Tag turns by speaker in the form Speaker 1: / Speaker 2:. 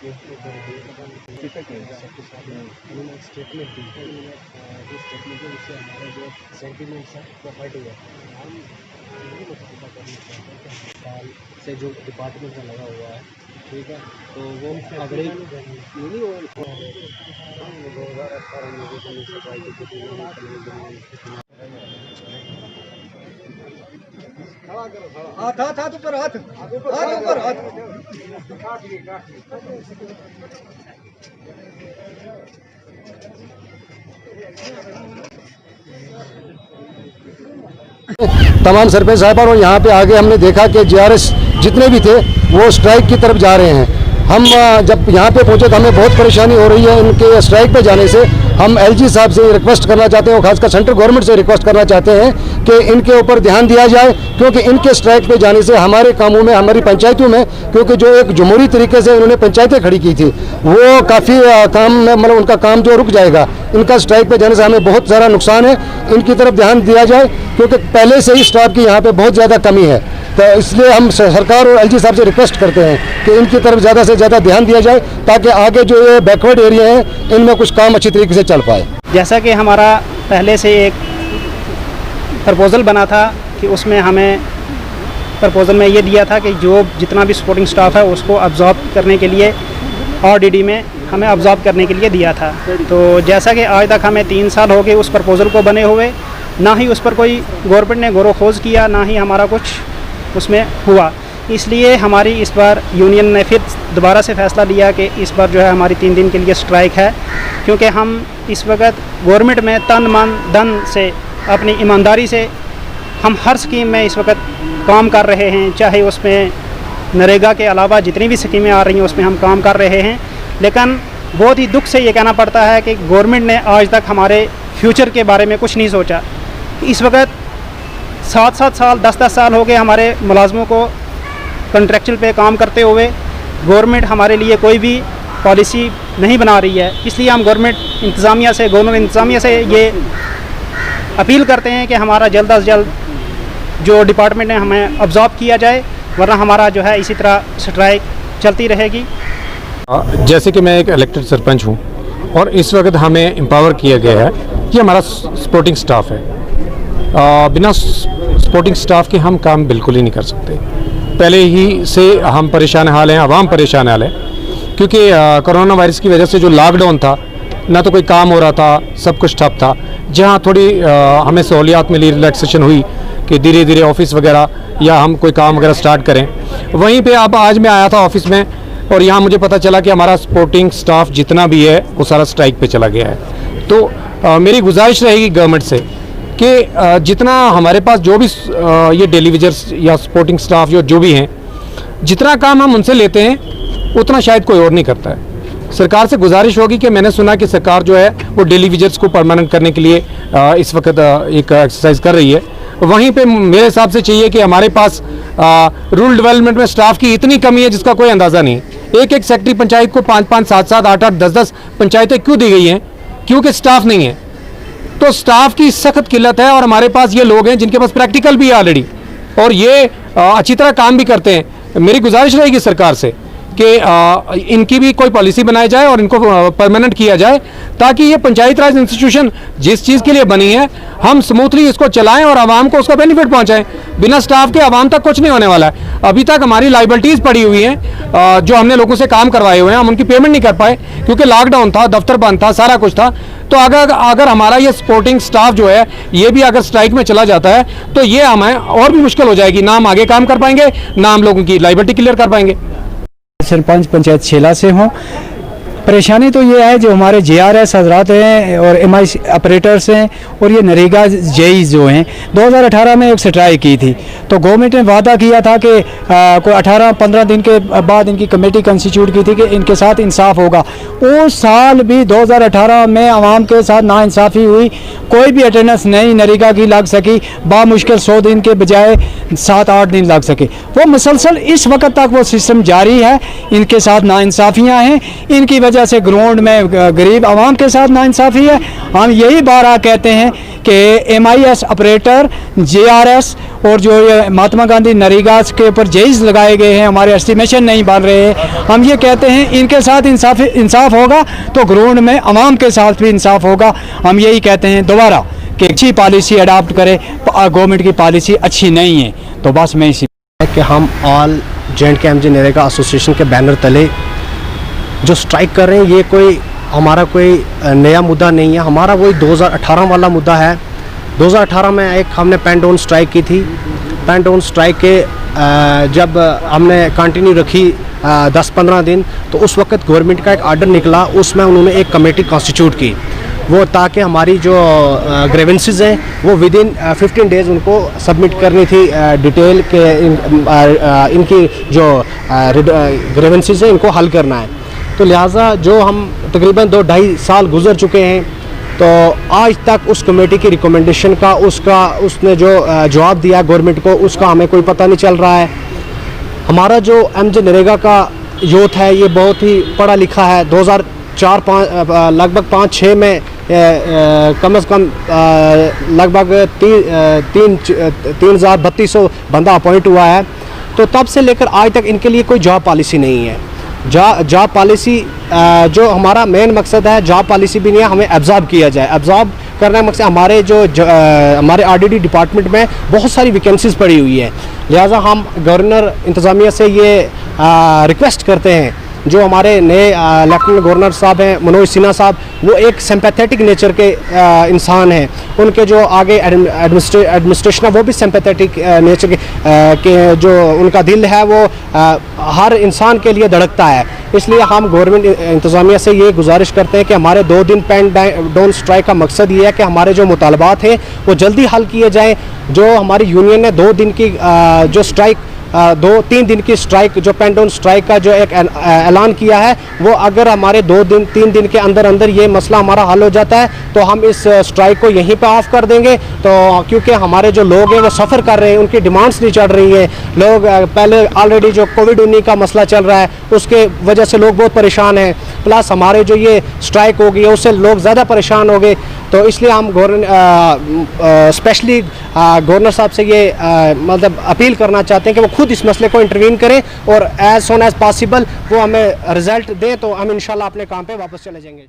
Speaker 1: उन्होंने स्टेटमेंट दी है, जो स्टेटमेंट है उससे हमारे जो सेंटिमेंट्स है वो हट गया। हम यही मुझे पता करना चाहते हैं कि साल से जो डिपार्टमेंट में लगा हुआ है, ठीक है, तो वो अगले नहीं वो 2018 में जो सफाई की थी हाथ हाथ हाथ ऊपर हाथ हाथ ऊपर हाथ
Speaker 2: तमाम सरपंच साहब और यहाँ पे आगे हमने देखा कि जीआरएस जितने भी थे वो स्ट्राइक की तरफ जा रहे हैं। हम जब यहाँ पे पहुँचे तो हमें बहुत परेशानी हो रही है इनके स्ट्राइक पे जाने से। हम एलजी साहब से रिक्वेस्ट करना चाहते हैं और खासकर सेंट्रल गवर्नमेंट से रिक्वेस्ट करना चाहते हैं कि इनके ऊपर ध्यान दिया जाए, क्योंकि इनके स्ट्राइक पे जाने से हमारे कामों में, हमारी पंचायतों में, क्योंकि जो एक जमहूरी तरीके से उन्होंने पंचायतें खड़ी की थी वो काफ़ी काम में मतलब उनका काम जो रुक जाएगा। इनका स्ट्राइक पे जाने से हमें बहुत सारा नुकसान है, इनकी तरफ ध्यान दिया जाए क्योंकि पहले से ही स्टाफ की यहाँ पे बहुत ज़्यादा कमी है। तो इसलिए हम सरकार और एलजी साहब से रिक्वेस्ट करते हैं कि इनकी तरफ ज़्यादा से ज़्यादा ध्यान दिया जाए ताकि आगे जो ये बैकवर्ड एरिया है इनमें कुछ काम अच्छी तरीके से चल पाए।
Speaker 3: जैसा कि हमारा पहले से एक प्रपोज़ल बना था कि उसमें हमें प्रपोज़ल में ये दिया था कि जो जितना भी सपोर्टिंग स्टाफ है उसको अब्जॉर्ब करने के लिए RDD में हमें अब्जॉर्ब करने के लिए दिया था। तो जैसा कि आज तक हमें 3 साल हो गए उस प्रपोज़ल को बने हुए, ना ही उस पर कोई गवर्नमेंट ने गौर व खोज किया, ना ही हमारा कुछ उसमें हुआ। इसलिए हमारी इस बार यूनियन ने फिर दोबारा से फ़ैसला लिया कि इस बार जो है हमारी 3 दिन के लिए स्ट्राइक है, क्योंकि हम इस वक्त गवर्नमेंट में तन मन धन से अपनी ईमानदारी से हम हर स्कीम में इस वक्त काम कर रहे हैं। चाहे उसमें नरेगा के अलावा जितनी भी स्कीमें आ रही हैं उसमें हम काम कर रहे हैं, लेकिन बहुत ही दुख से ये कहना पड़ता है कि गवर्नमेंट ने आज तक हमारे फ्यूचर के बारे में कुछ नहीं सोचा। इस वक्त 7-7 साल 10-10 साल हो गए हमारे मुलाजमों को कॉन्ट्रैक्चुअल पे काम करते हुए, गवर्नमेंट हमारे लिए कोई भी पॉलिसी नहीं बना रही है। इसलिए हम गवर्नमेंट इंतज़ामिया से ये अपील करते हैं कि हमारा जल्द अज जल्द जो डिपार्टमेंट ने हमें अब्जॉर्ब किया जाए, वरना हमारा जो है इसी तरह स्ट्राइक चलती रहेगी।
Speaker 4: जैसे कि मैं एक इलेक्टेड सरपंच हूँ और इस वक्त हमें एम्पावर किया गया है कि हमारा सपोर्टिंग स्टाफ है। बिना सपोर्टिंग स्टाफ के हम काम बिल्कुल ही नहीं कर सकते। पहले ही से हम परेशान हाल हैं, आवाम परेशान हाल है, क्योंकि कोरोना वायरस की वजह से जो लॉकडाउन था ना तो कोई काम हो रहा था, सब कुछ ठप था। जहाँ थोड़ी हमें सहूलियात मिली, रिलैक्सेशन हुई कि धीरे धीरे ऑफिस वगैरह या हम कोई काम वगैरह स्टार्ट करें, वहीं पे अब आज मैं आया था ऑफिस में और यहाँ मुझे पता चला कि हमारा सपोर्टिंग स्टाफ जितना भी है वो सारा स्ट्राइक पे चला गया है। तो मेरी गुजारिश रहेगी गवर्नमेंट से कि जितना हमारे पास जो भी ये डेलीवेजर्स या सपोर्टिंग स्टाफ जो भी हैं, जितना काम हम उनसे लेते हैं उतना शायद कोई और नहीं करता है। सरकार से गुजारिश होगी कि मैंने सुना कि सरकार जो है वो डेलीवेजर्स को परमानेंट करने के लिए इस वक्त एक एक्सरसाइज कर रही है। वहीं पे मेरे हिसाब से चाहिए कि हमारे पास रूरल डेवलपमेंट में स्टाफ की इतनी कमी है जिसका कोई अंदाज़ा नहीं। एक सेक्रेटरी पंचायत को 5-5, 7-7, 8-8, 10-10 पंचायतें क्यों दी गई हैं? क्योंकि स्टाफ नहीं है। तो स्टाफ की सख्त किल्लत है और हमारे पास ये लोग हैं जिनके पास प्रैक्टिकल भी है ऑलरेडी और ये अच्छी तरह काम भी करते हैं। मेरी गुजारिश रहेगी सरकार से कि इनकी भी कोई पॉलिसी बनाई जाए और इनको परमानेंट किया जाए, ताकि ये पंचायत राज इंस्टीट्यूशन जिस चीज़ के लिए बनी है हम स्मूथली इसको चलाएं और आवाम को उसका बेनिफिट पहुंचाएं। बिना स्टाफ के आवाम तक कुछ नहीं होने वाला है। अभी तक हमारी लाइबिलिटीज़ पड़ी हुई हैं, जो हमने लोगों से काम करवाए हुए हैं, हम उनकी पेमेंट नहीं कर पाए क्योंकि लॉकडाउन था, दफ्तर बंद था, सारा कुछ था। तो अगर हमारा ये सपोर्टिंग स्टाफ जो है ये भी अगर स्ट्राइक में चला जाता है तो ये हमें और भी मुश्किल हो जाएगी, ना हम आगे काम कर पाएंगे, ना हम लोगों की लाइबिलिटी क्लियर कर पाएंगे।
Speaker 5: सरपंच पंचायत छेला से हूँ। परेशानी तो ये है जो हमारे JRS हजरात हैं और MI ऑपरेटर्स हैं और ये नरेगा जेई जो हैं 2018 में एक स्ट्राइक की थी, तो गवर्नमेंट ने वादा किया था कि कोई 18-15 दिन के बाद इनकी कमेटी कंस्टिट्यूट की थी कि इनके साथ इंसाफ होगा। उस साल भी 2018 में आवाम के साथ नाइंसाफ़ी हुई, कोई भी अटेंडेंस नहीं नरेगा की लग सकी, बामुश्किल 100 दिन के बजाय 7-8 दिन लग सके। वो मुसलसल इस वक्त तक वो सिस्टम जारी है, इनके साथ नाइंसाफ़ियाँ हैं, इनकी वजह से ग्राउंड में गरीब आवाम के साथ नाइंसाफ़ी है। हम यही बार कहते हैं कि MIS ऑपरेटर, JRS और जो ये महात्मा गांधी नरेगा के ऊपर जेईस लगाए गए हैं, हमारे एस्टिमेशन नहीं बन रहे हैं। हम ये कहते हैं इनके साथ इंसाफ होगा तो ग्राउंड में आवाम के साथ भी इंसाफ होगा। हम यही कहते हैं दोबारा कि अच्छी पॉलिसी अडॉप्ट करें, गवर्नमेंट की पॉलिसी अच्छी नहीं है। तो बस मैं इसी
Speaker 1: कि हम ऑल JNK नरेगा एसोसिएशन के बैनर तले जो स्ट्राइक कर रहे हैं, ये कोई हमारा कोई नया मुद्दा नहीं है। हमारा वही 2018 वाला मुद्दा है। 2018 में एक हमने पेन डाउन स्ट्राइक की थी। पेन डाउन स्ट्राइक के जब हमने कंटिन्यू रखी 10-15 दिन, तो उस वक्त गवर्नमेंट का एक आर्डर निकला, उसमें उन्होंने एक कमेटी कॉन्स्टिट्यूट की, वो ताकि हमारी जो ग्रेवेंसेस हैं वो विदिन 15 डेज़ उनको सबमिट करनी थी। डिटेल के इनकी जो ग्रेवेंसेस हैं इनको हल करना है। तो लिहाजा जो हम तकरीबन 2-2.5 साल गुजर चुके हैं, तो आज तक उस कमेटी की रिकमेंडेशन का उसने जो जवाब दिया गवर्नमेंट को, उसका हमें कोई पता नहीं चल रहा है। हमारा जो MJ नरेगा का यूथ है ये बहुत ही पढ़ा लिखा है। 2004-5 लगभग 5-6 में कम से कम लगभग 3,3200 बंदा अपॉइंट हुआ है। तो तब से लेकर आज तक इनके लिए कोई जॉब पॉलिसी नहीं है। जॉब पॉलिसी जो हमारा मेन मकसद है, जॉब पॉलिसी भी नहीं है, हमें एब्जॉर्ब किया जाए। एब्जॉर्ब करने का मकसद हमारे हमारे RDD डिपार्टमेंट में बहुत सारी वैकेंसीज़ पड़ी हुई है। लिहाजा हम गवर्नर इंतज़ामिया से ये रिक्वेस्ट करते हैं, जो हमारे नए लेफ्टिनेंट गवर्नर साहब हैं मनोज सिन्हा साहब, वो एक सिंपैथेटिक नेचर के इंसान हैं। उनके जो आगे एडमिनिस्ट्रेशन है वो भी सिंपैथेटिक नेचर के जो उनका दिल है वो हर इंसान के लिए धड़कता है। इसलिए हम गवर्नमेंट इंतज़ामिया से ये गुजारिश करते हैं कि हमारे 2 दिन पेन डाउन स्ट्राइक का मकसद ये है कि हमारे जो मुतालबात हैं वो जल्दी हल किए जाएँ। जो हमारी यूनियन ने 2 दिन की जो स्ट्राइक 2-3 दिन की स्ट्राइक, जो पेन डाउन स्ट्राइक का जो एक ऐलान किया है, वो अगर हमारे 2-3 दिन के अंदर अंदर ये मसला हमारा हल हो जाता है तो हम इस स्ट्राइक को यहीं पे ऑफ कर देंगे। तो क्योंकि हमारे जो लोग हैं वो सफ़र कर रहे हैं, उनकी डिमांड्स नहीं चढ़ रही हैं। लोग पहले ऑलरेडी जो कोविड-19 का मसला चल रहा है उसके वजह से लोग बहुत परेशान हैं, प्लस हमारे जो ये स्ट्राइक हो गई है उससे लोग ज़्यादा परेशान हो गए। तो इसलिए हम स्पेशली गवर्नर साहब से ये मतलब अपील करना चाहते हैं कि वो खुद इस मसले को इंटरवीन करें और एज सोन एज पॉसिबल वो हमें रिज़ल्ट दें, तो हम इंशाल्लाह अपने काम पे वापस चले जाएंगे।